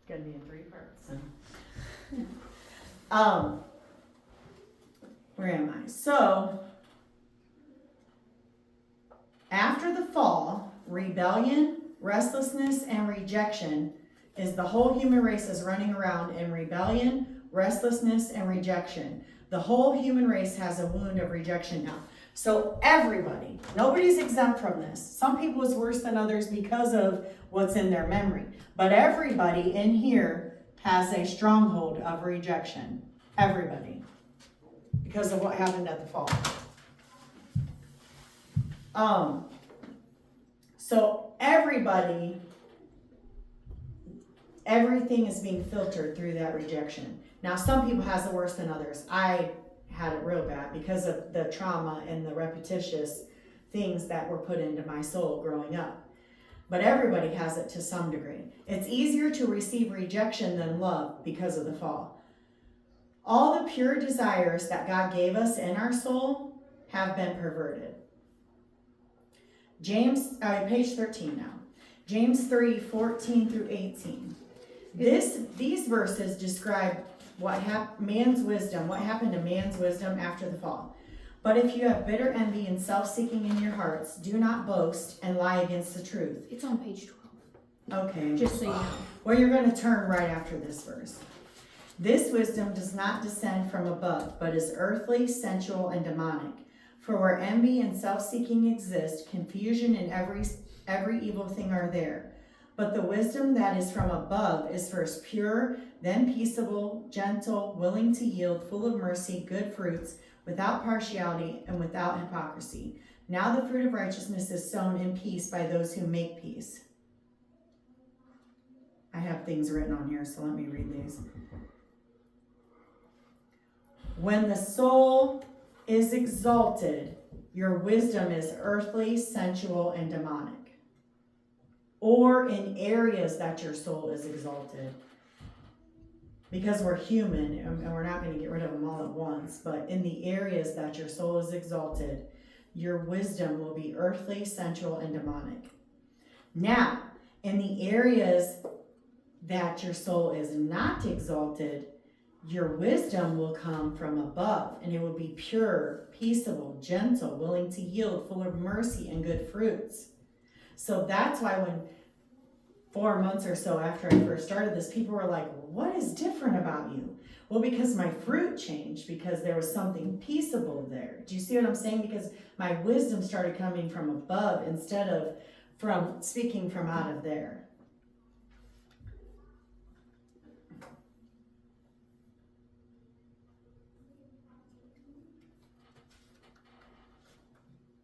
Gonna be in 3 parts. Where am I? So, after the fall, rebellion, restlessness, and rejection is the whole human race is running around in rebellion, restlessness, and rejection. The whole human race has a wound of rejection now. So everybody, nobody's exempt from this. Some people is worse than others because of what's in their memory. But everybody in here has a stronghold of rejection. Everybody. Because of what happened at the fall. So everybody, everything is being filtered through that rejection. Now some people has it worse than others. I had it real bad because of the trauma and the repetitious things that were put into my soul growing up. But everybody has it to some degree. It's easier to receive rejection than love because of the fall. All the pure desires that God gave us in our soul have been perverted. Page 13 now. James 3:14 through 18. These verses describe what happened to man's wisdom after the fall. But if you have bitter envy and self-seeking in your hearts, do not boast and lie against the truth. It's on page 12. Okay. Just so you know. Well, you're going to turn right after this verse. This wisdom does not descend from above, but is earthly, sensual, and demonic. For where envy and self-seeking exist, confusion and every evil thing are there. But the wisdom that is from above is first pure, then peaceable, gentle, willing to yield, full of mercy, good fruits, without partiality and without hypocrisy. Now the fruit of righteousness is sown in peace by those who make peace. I have things written on here, so let me read these. When the soul is exalted, your wisdom is earthly, sensual, and demonic. Or in areas that your soul is exalted. Because we're human, and we're not going to get rid of them all at once, but in the areas that your soul is exalted, your wisdom will be earthly, sensual, and demonic. Now, in the areas that your soul is not exalted, your wisdom will come from above, and it will be pure, peaceable, gentle, willing to yield, full of mercy and good fruits. So that's why when 4 months or so after I first started this, people were like, what is different about you? Well, because my fruit changed, because there was something peaceable there. Do you see what I'm saying? Because my wisdom started coming from above instead of from speaking from out of there.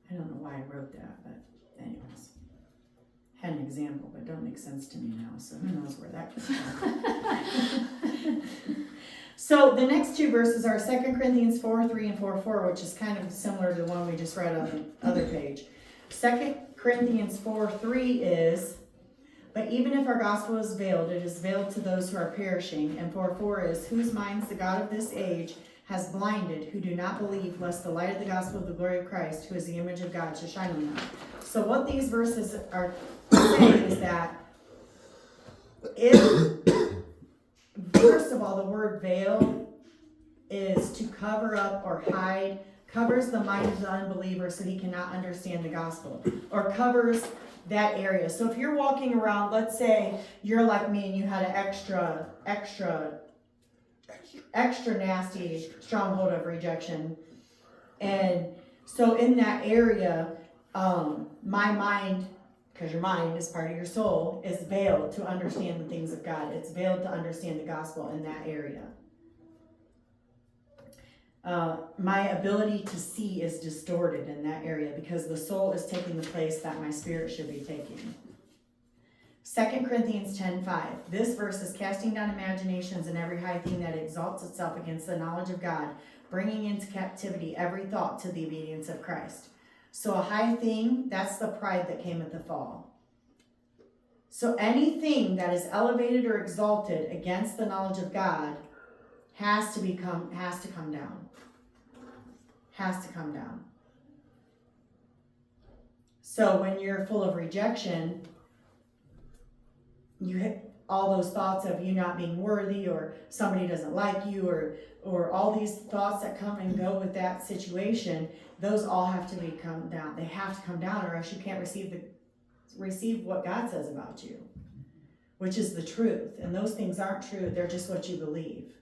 I don't know why I wrote that, but anyways. Had an example, but it don't make sense to me now, so who knows where that comes from. So the next two verses are 2 Corinthians 4:3 and 4:4, which is kind of similar to the one we just read on the other page. 2 Corinthians 4:3 is, but even if our gospel is veiled, it is veiled to those who are perishing. And 4:4 is, whose minds the God of this age has blinded, who do not believe, lest the light of the gospel of the glory of Christ, who is the image of God, should shine on them. So what these verses are saying is that if, first of all, the word veil is to cover up or hide, covers the mind of the unbeliever so he cannot understand the gospel, or covers that area. So if you're walking around, let's say you're like me and you had an extra nasty stronghold of rejection, and so in that area, my mind, because your mind is part of your soul, is veiled to understand the things of God. It's veiled to understand the gospel in that area. My ability to see is distorted in that area because the soul is taking the place that my spirit should be taking. 2 Corinthians 10:5. This verse is casting down imaginations and every high thing that exalts itself against the knowledge of God, bringing into captivity every thought to the obedience of Christ. So a high thing, that's the pride that came at the fall. So anything that is elevated or exalted against the knowledge of God has to come down. Has to come down. So when you're full of rejection, all those thoughts of you not being worthy, or somebody doesn't like you, or all these thoughts that come and go with that situation, those all have to come down. They have to come down, or else you can't receive what God says about you, which is the truth. And those things aren't true, they're just what you believe.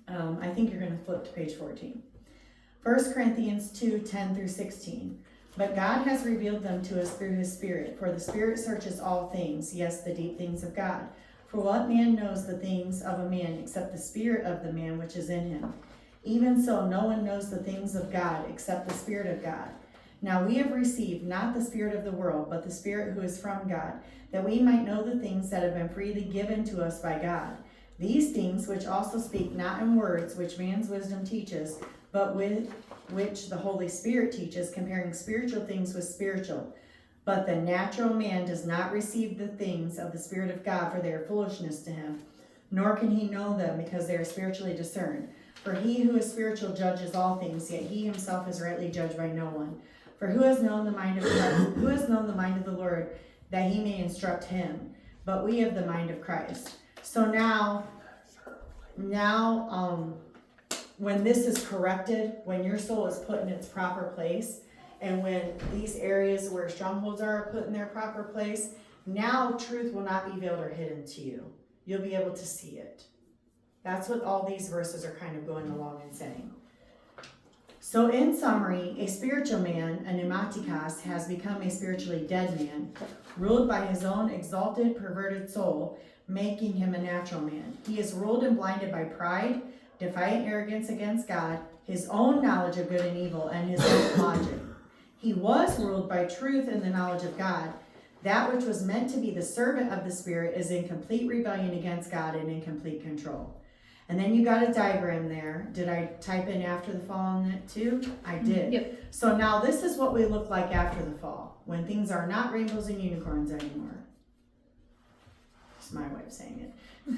I think you're going to flip to page 14. 1 Corinthians 2:10-16. But God has revealed them to us through his Spirit, for the Spirit searches all things, yes, the deep things of God. For what man knows the things of a man except the spirit of the man which is in him? Even so, no one knows the things of God except the Spirit of God. Now we have received not the spirit of the world, but the Spirit who is from God, that we might know the things that have been freely given to us by God. These things which also speak not in words which man's wisdom teaches, but with which the Holy Spirit teaches, comparing spiritual things with spiritual. But the natural man does not receive the things of the Spirit of God, for they are foolishness to him, nor can he know them, because they are spiritually discerned. For he who is spiritual judges all things, yet he himself is rightly judged by no one. For who has known the mind of Christ, who has known the mind of the Lord, that he may instruct him? But we have the mind of Christ. So now, when this is corrected, when your soul is put in its proper place, and when these areas where strongholds are put in their proper place, now truth will not be veiled or hidden to you. You'll be able to see it. That's what all these verses are kind of going along and saying. So in summary, a spiritual man, a pneumatikos, has become a spiritually dead man, ruled by his own exalted, perverted soul, making him a natural man. He is ruled and blinded by pride, defiant arrogance against God, his own knowledge of good and evil, and his own logic. He was ruled by truth and the knowledge of God. That which was meant to be the servant of the Spirit is in complete rebellion against God and in complete control. And then you got a diagram there. Did I type in after the fall on it too? I did. Yep. So now this is what we look like after the fall, when things are not rainbows and unicorns anymore. It's my way of saying it.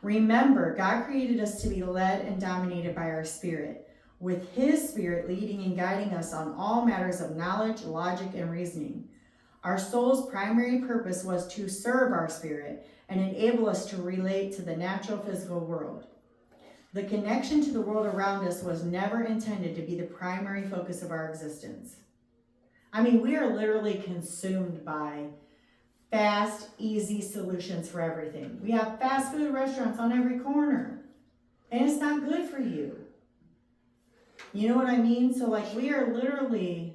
Remember, God created us to be led and dominated by our spirit, with his Spirit leading and guiding us on all matters of knowledge, logic, and reasoning. Our soul's primary purpose was to serve our spirit and enable us to relate to the natural physical world. The connection to the world around us was never intended to be the primary focus of our existence. I mean, we are literally consumed by fast, easy solutions for everything. We have fast food restaurants on every corner, and it's not good for you. You know what I mean? So like, we are literally,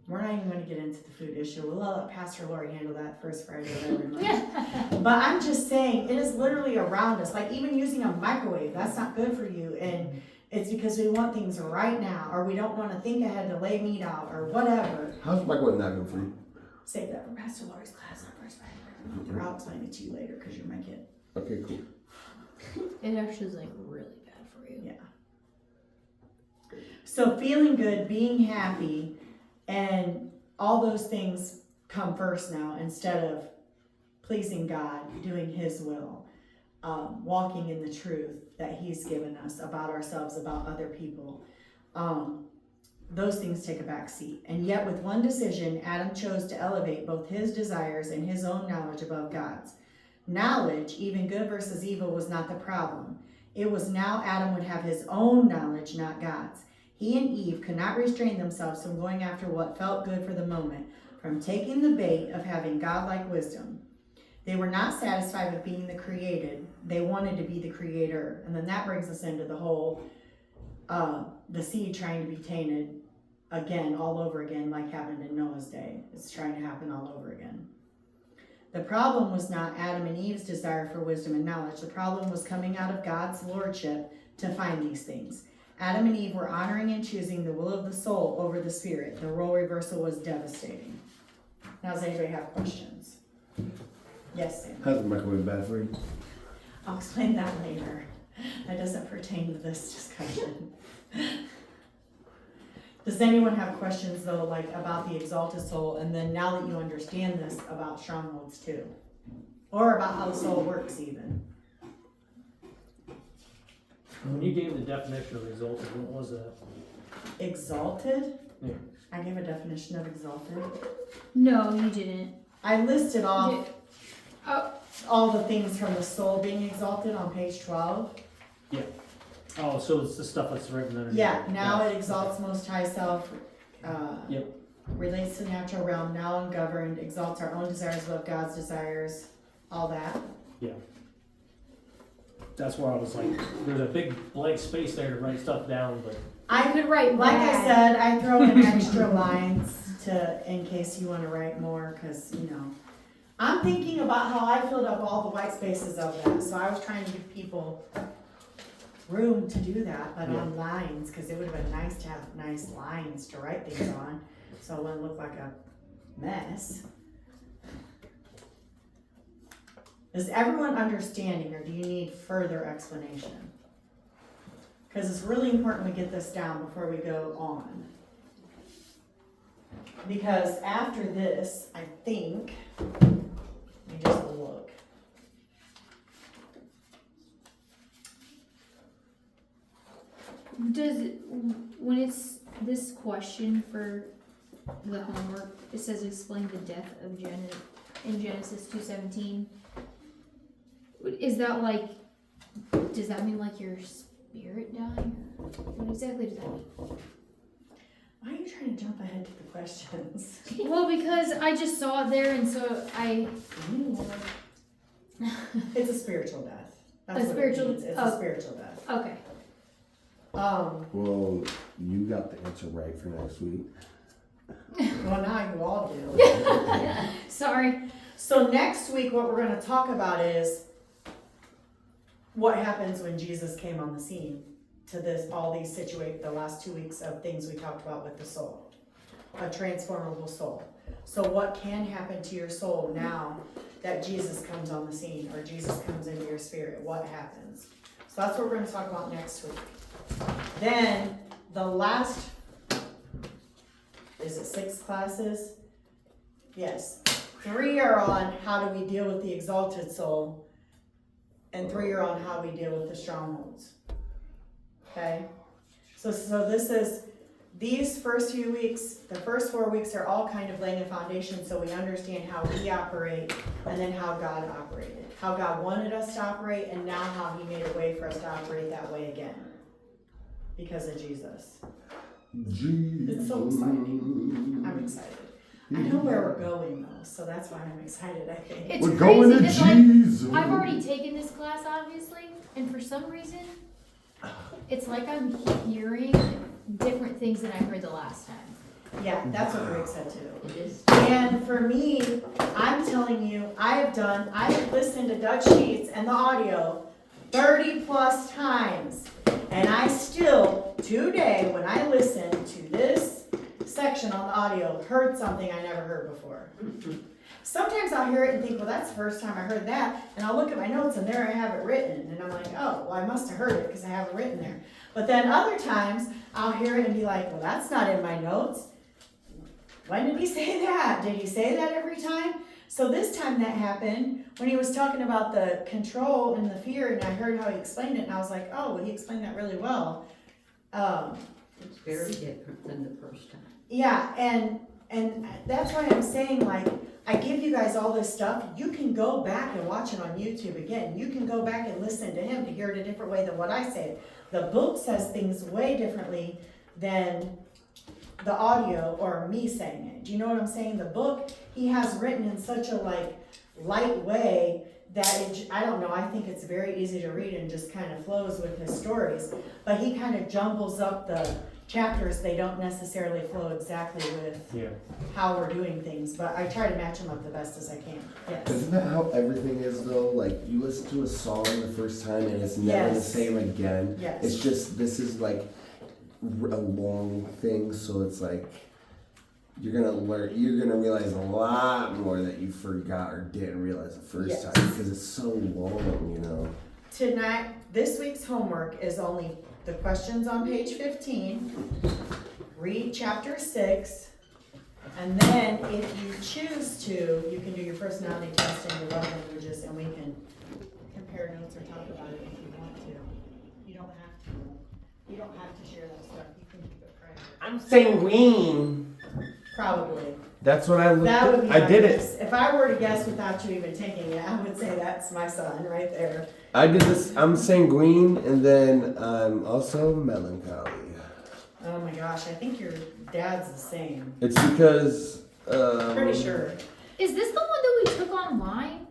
we're not even going to get into the food issue. We'll let Pastor Lori handle that first Friday of every month. But I'm just saying, it is literally around us. Like even using a microwave, that's not good for you. And it's because we want things right now, or we don't want to think ahead to lay meat out, or whatever. How's the microwave not good for you? Save that for Pastor Lori's class on first Friday of every month. Or I'll explain it to you later because you're my kid. Okay, cool. It actually is like really bad for you. Yeah. So feeling good, being happy, and all those things come first now, instead of pleasing God, doing his will, walking in the truth that he's given us about ourselves, about other people. Those things take a back seat. And yet with one decision, Adam chose to elevate both his desires and his own knowledge above God's. Knowledge, even good versus evil, was not the problem. It was now Adam would have his own knowledge, not God's. He and Eve could not restrain themselves from going after what felt good for the moment, from taking the bait of having godlike wisdom. They were not satisfied with being the created. They wanted to be the creator. And then that brings us into the whole, the seed trying to be tainted again, all over again, like happened in Noah's day. It's trying to happen all over again. The problem was not Adam and Eve's desire for wisdom and knowledge. The problem was coming out of God's lordship to find these things. Adam and Eve were honoring and choosing the will of the soul over the spirit. The role reversal was devastating. Now, does anybody have questions? Yes, Sam. How's the microwave bad for you? I'll explain that later. That doesn't pertain to this discussion. Does anyone have questions though, like about the exalted soul, and then now that you understand this, about strongholds too? Or about how the soul works even? When you gave the definition of exalted, what was that? Exalted? Yeah. I gave a definition of exalted. No, you didn't. I listed off Oh, all the things from the soul being exalted on page 12. Oh, so it's the stuff that's written underneath. Yeah, now it exalts most high self, Yep. relates to the natural realm, now ungoverned, exalts our own desires above God's desires, all that. That's where I was like, there's a big blank space there to write stuff down, but I could write Like I bad. said, I throw in extra lines in case you wanna write more, cause I'm thinking about how I filled up all the white spaces of that, so I was trying to give people room to do that, but on lines, cause it would've been nice to have nice lines to write things on, so it wouldn't look like a mess. Is everyone understanding, or do you need further explanation? Cause it's really important we get this down before we go on. Because after this, I think, let me just look. When it's this question for the homework, it says explain the death of in Genesis 2:17. Is that like, does that mean like your spirit dying? What exactly does that mean? Why are you trying to jump ahead to the questions? Well, because I just saw it there, and so It's a spiritual death. That's A what it spiritual- means. It's oh. a spiritual death. Okay. Well, you got the answer right for next week. Well, now you all do. Sorry. So next week, what we're gonna talk about is what happens when Jesus came on the scene to the last 2 weeks of things we talked about with the soul, a transformable soul. So what can happen to your soul now that Jesus comes on the scene, or Jesus comes into your spirit? What happens? So that's what we're gonna talk about next week. Then the last, is it 6 classes? Yes. 3 are on how do we deal with the exalted soul, and 3 are on how we deal with the strongholds. Okay? So this is, these first few weeks, the first 4 weeks are all kind of laying a foundation so we understand how we operate and then how God operated. How God wanted us to operate, and now how he made a way for us to operate that way again. Because of Jesus. It's so exciting. I'm excited. I know where we're going though, so that's why I'm excited, I think. It's We're crazy going to 'cause, like, Jesus. I've already taken this class, obviously, and for some reason, it's like I'm hearing different things than I heard the last time. Yeah, that's what Greg said too. It is. And for me, I'm telling you, I have listened to Doug Sheets and the audio 30 plus times. And I still, today, when I listened to this section on the audio, heard something I never heard before. Sometimes I'll hear it and think, well, that's the first time I heard that. And I'll look at my notes and there I have it written. And I'm like, oh, well, I must have heard it because I have it written there. But then other times, I'll hear it and be like, well, that's not in my notes. When did he say that? Did he say that every time? So this time that happened when he was talking about the control and the fear, and I heard how he explained it, and I was like, oh, well, he explained that really well. It's very different than the first time. Yeah, and that's why I'm saying, like, I give you guys all this stuff. You can go back and watch it on YouTube again. You can go back and listen to him to hear it a different way than what I say it. The book says things way differently than the audio or me saying it. Do you know what I'm saying? The book he has written in such a light way that I don't know, I think it's very easy to read and just kind of flows with his stories. But he kind of jumbles up the chapters. They don't necessarily flow exactly with how we're doing things, but I try to match them up the best as I can. Yes. Isn't that how everything is though? Like you listen to a song the first time and it's never the Yes. same again. Yes. It's just, this is like a long thing, so it's like you're gonna realize a lot more that you forgot or didn't realize the first Yes. time because it's so long, you know. Tonight, this week's homework is only the questions on page 15. Read chapter 6. And then if you choose to, you can do your personality test and your love languages, and we can compare notes or talk about it if you want to. You don't have to. You don't have to share that stuff. You can keep it private. I'm sanguine. Probably. That's what I looked That would be at. I my did it. guess. If I were to guess without you even taking it, I would say that's my son right there. I did this. I'm sanguine, and then I'm also melancholy. Oh my gosh, I think your dad's the same. It's because. Pretty sure. Is this the one that we took online?